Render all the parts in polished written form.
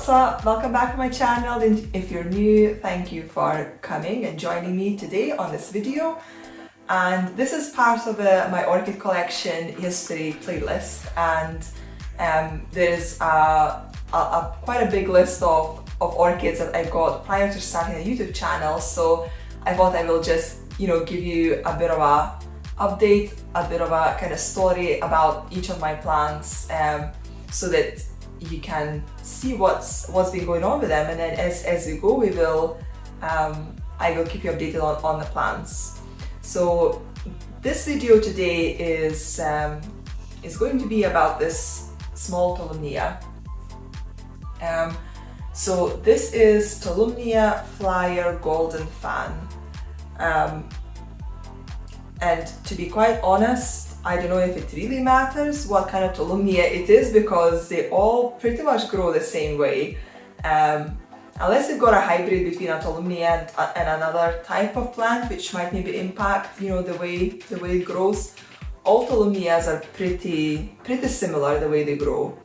What's up? Welcome back to my channel, and if you're new, thank you for coming and joining me today on this video. And this is part of my orchid collection history playlist, and there's quite a big list of orchids that I got prior to starting a YouTube channel, so I thought I will just give you a bit of a update, a bit of a kind of story about each of my plants, so that you can see what's been going on with them, and then as we go, I will keep you updated on the plants. So this video today is going to be about this small Tolumnia. So this is Tolumnia Flyer Golden Fan. And to be quite honest, I don't know if it really matters what kind of Tolumnia it is, because they all pretty much grow the same way. Unless you've got a hybrid between a Tolumnia and another type of plant, which might maybe impact the way it grows. All Tolumnias are pretty similar the way they grow.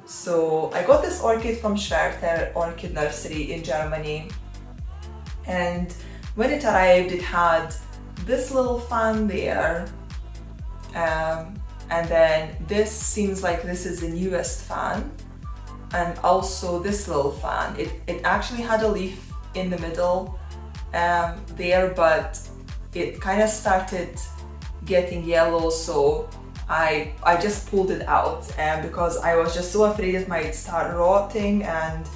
So I got this orchid from Schwerter Orchid Nursery in Germany, and when it arrived it had this little fan there, and then this seems like this is the newest fan, and also this little fan. It actually had a leaf in the middle there, but it kind of started getting yellow, so I just pulled it out, because I was just so afraid it might start rotting, and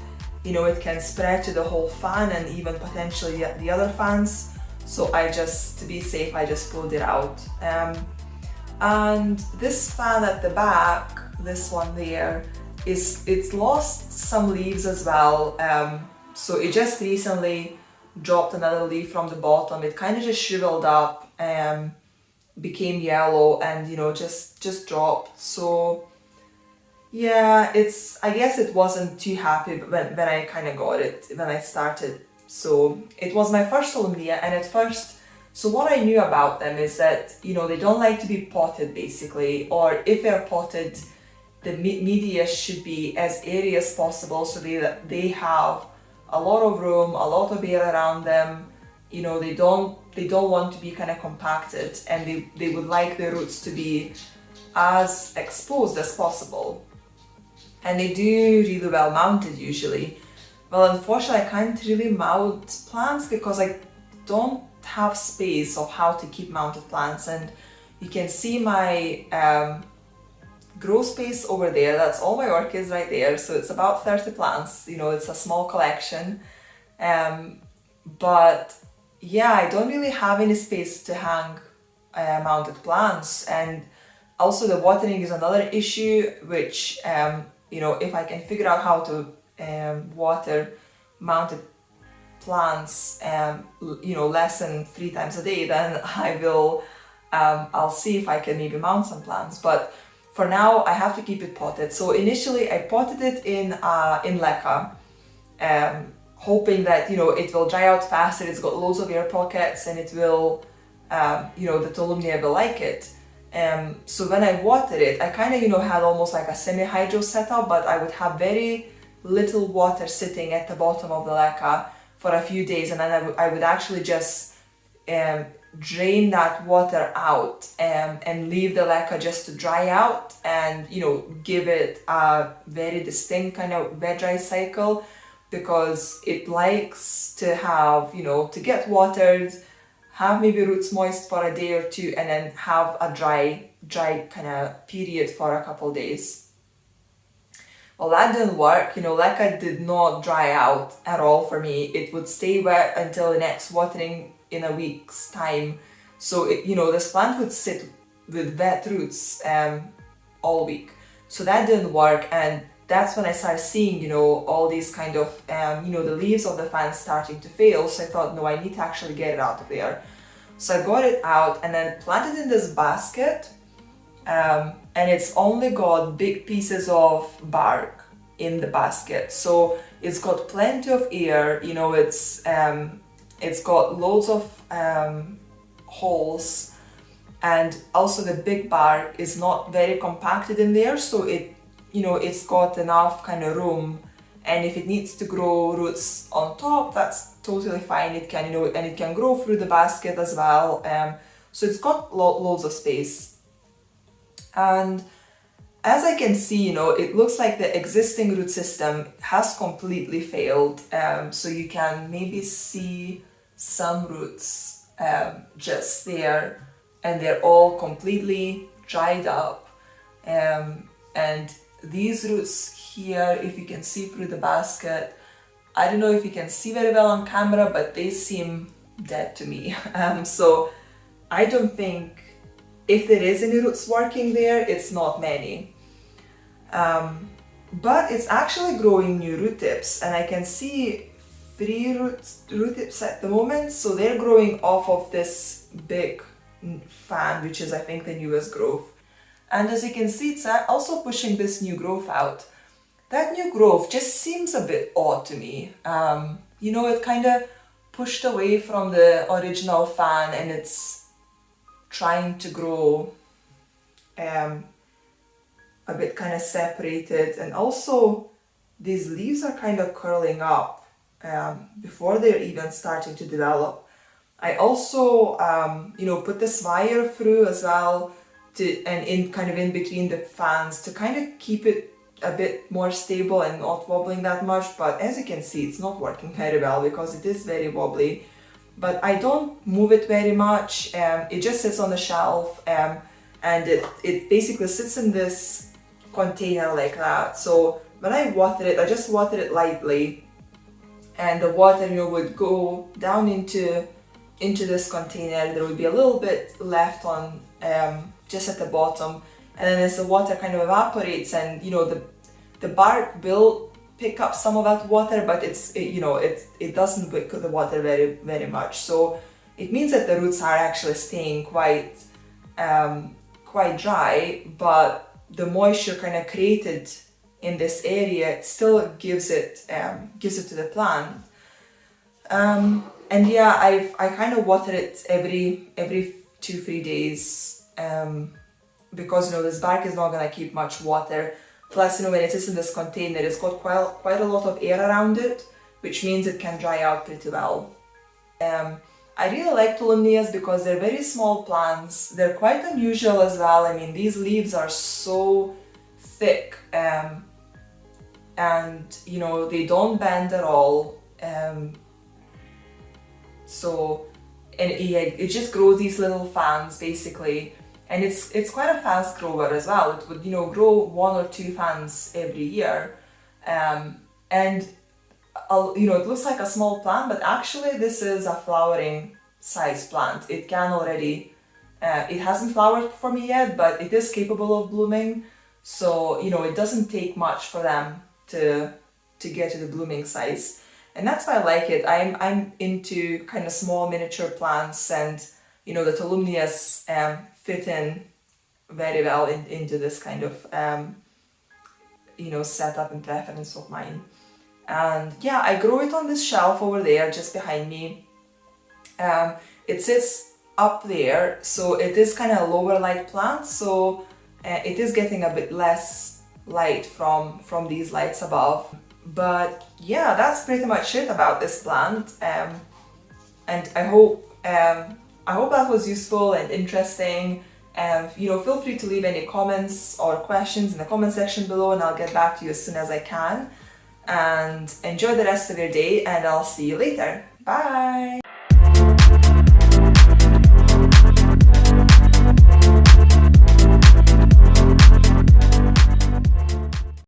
it can spread to the whole fan and even potentially the other fans. So to be safe, I just pulled it out. And this fan at the back, this one there, it's lost some leaves as well. So it just recently dropped another leaf from the bottom. It kind of just shriveled up, became yellow, and just dropped. So yeah, I guess it wasn't too happy when I kind of got it when I started. So it was my first Tolumnia, and at first, so what I knew about them is that they don't like to be potted basically, or if they're potted, the media should be as airy as possible, so they have a lot of room, a lot of air around them. They don't want to be kind of compacted, and they would like their roots to be as exposed as possible, and they do really well mounted usually. Well, unfortunately, I can't really mount plants because I don't have space of how to keep mounted plants, and you can see my grow space over there. That's all my orchids right there, so it's about 30 plants. It's a small collection, but yeah, I don't really have any space to hang mounted plants, and also the watering is another issue, which if I can figure out how to water mounted plants less than 3 times a day, then I'll see if I can maybe mount some plants, but for now I have to keep it potted. So initially I potted it in leca, hoping that it will dry out faster. It's got loads of air pockets, and it will the Tolumnia will like it. So when I watered it, I kind of had almost like a semi-hydro setup, but I would have very little water sitting at the bottom of the leca for a few days, and then I would actually just drain that water out, and leave the leca just to dry out, and give it a very distinct kind of wet-dry cycle, because it likes to have to get watered, have maybe roots moist for a day or two, and then have a dry kind of period for a couple days. Well, that didn't work. Leca did not dry out at all for me. It would stay wet until the next watering in a week's time. So this plant would sit with wet roots all week. So that didn't work, and that's when I started seeing all these kind of the leaves of the fan starting to fail. So I thought, no, I need to actually get it out of there. So I got it out and then planted in this basket. And it's only got big pieces of bark in the basket, so it's got plenty of air. It's got loads of holes, and also the big bark is not very compacted in there, so it's got enough kind of room and if it needs to grow roots on top, that's totally fine. It can, and it can grow through the basket as well. So it's got loads of space. And as I can see, it looks like the existing root system has completely failed. So you can maybe see some roots just there, and they're all completely dried up. And these roots here, if you can see through the basket, I don't know if you can see very well on camera, but they seem dead to me. So I don't think, if there is any roots working there, it's not many. But it's actually growing new root tips, and I can see 3 root tips at the moment. So they're growing off of this big fan, which is, I think, the newest growth. And as you can see, it's also pushing this new growth out. That new growth just seems a bit odd to me. It kind of pushed away from the original fan, and it's trying to grow a bit kind of separated. And also these leaves are kind of curling up before they're even starting to develop. I also put this wire through as well, and in between the fans, to kind of keep it a bit more stable and not wobbling that much. But as you can see, it's not working very well because it is very wobbly. But I don't move it very much. It just sits on the shelf, and it basically sits in this container like that. So when I water it, I just water it lightly, and the water would go down into this container. There would be a little bit left on just at the bottom, and then as the water kind of evaporates, and the bark will pick up some of that water, but it doesn't wick the water very, very much. So it means that the roots are actually staying quite dry, but the moisture kind of created in this area still gives it to the plant. And yeah, I kind of water it every 2-3 days, because this bark is not gonna keep much water. Plus, when it is in this container, it's got quite a lot of air around it, which means it can dry out pretty well. I really like Tolumnias because they're very small plants. They're quite unusual as well. I mean, these leaves are so thick, and they don't bend at all. It just grows these little fans basically, and it's quite a fast grower as well. It would grow 1 or 2 fans every year, and it looks like a small plant, but actually this is a flowering size plant. It can already, it hasn't flowered for me yet, but it is capable of blooming. So it doesn't take much for them to get to the blooming size. And that's why I like it. I'm into kind of small miniature plants, and the Tolumnias fit in very well into this kind of setup and preference of mine. And yeah, I grow it on this shelf over there just behind me. It sits up there, so it is kind of a lower light plant, so it is getting a bit less light from these lights above. But yeah, that's pretty much it about this plant, and I hope that was useful and interesting. Feel free to leave any comments or questions in the comment section below, and I'll get back to you as soon as I can. And enjoy the rest of your day, and I'll see you later. Bye!